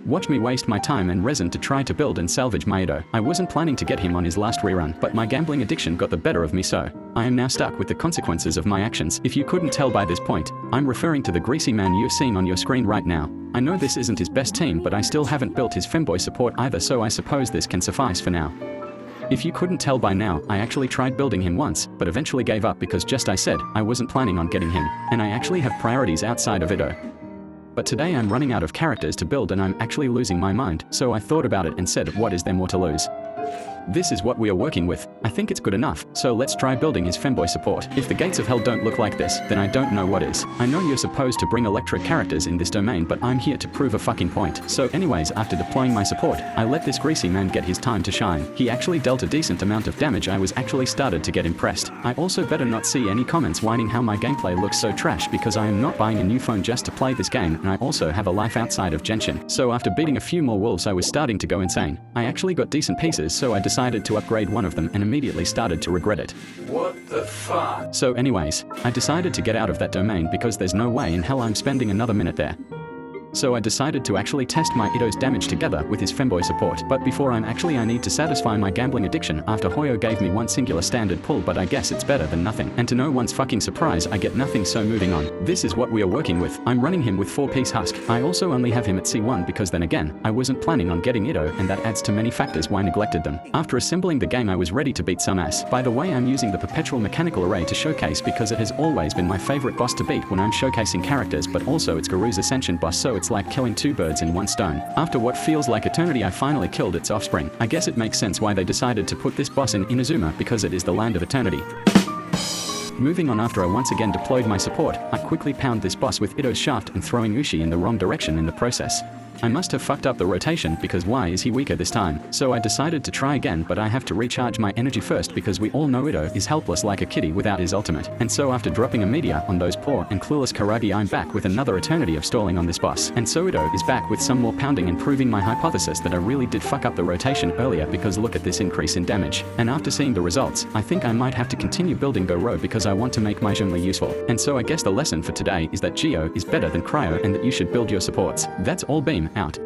Watch me waste my time and resin to try to build and salvage my Itto. I wasn't planning to get him on his last rerun, but my gambling addiction got the better of me, so I am now stuck with the consequences of my actions. If you couldn't tell by this point, I'm referring to the greasy man you've seen on your screen right now. I know this isn't his best team, but I still haven't built his femboy support either, so I suppose this can suffice for now. If you couldn't tell by now, I actually tried building him once, but eventually gave up because just I said, I wasn't planning on getting him, and I actually have priorities outside of Itto. But today I'm running out of characters to build and I'm actually losing my mind, so I thought about it and said, what is there more to lose? This is what we are working with. I think it's good enough, so let's try building his femboy support. If the gates of hell don't look like this, then I don't know what is. I know you're supposed to bring electric characters in this domain, but I'm here to prove a fucking point. So anyways, after deploying my support, I let this greasy man get his time to shine. He actually dealt a decent amount of damage. I was actually started to get impressed. I also better not see any comments whining how my gameplay looks so trash, because I am not buying a new phone just to play this game, and I also have a life outside of Genshin. So after beating a few more wolves, I was starting to go insane. I actually got decent pieces, so I decided to upgrade one of them and immediately started to regret it. What the fuck? So anyways, I decided to get out of that domain because there's no way in hell I'm spending another minute there. So I decided to actually test my Itto's damage together with his femboy support. But before I need to satisfy my gambling addiction after Hoyo gave me one singular standard pull, but I guess it's better than nothing. And to no one's fucking surprise, I get nothing, so moving on. This is what we are working with. I'm running him with 4-piece husk. I also only have him at C1 because then again, I wasn't planning on getting Itto, and that adds to many factors why I neglected them. After assembling the game, I was ready to beat some ass. By the way, I'm using the perpetual mechanical array to showcase because it has always been my favorite boss to beat when I'm showcasing characters, but also it's Garu's ascension boss, so it's like killing two birds in one stone. After what feels like eternity, I finally killed its offspring. I guess it makes sense why they decided to put this boss in Inazuma, because it is the land of eternity. Moving on, after I once again deployed my support, I quickly pound this boss with Itto's shaft and throwing Ushi in the wrong direction in the process. I must have fucked up the rotation, because why is he weaker this time? So I decided to try again, but I have to recharge my energy first because we all know Itto is helpless like a kitty without his ultimate. And so after dropping a meteor on those poor and clueless Karagi, I'm back with another eternity of stalling on this boss. And so Itto is back with some more pounding and proving my hypothesis that I really did fuck up the rotation earlier, because look at this increase in damage. And after seeing the results, I think I might have to continue building Goro because I want to make my Zhongli useful. And so I guess the lesson for today is that Geo is better than Cryo and that you should build your supports. That's all, beam out.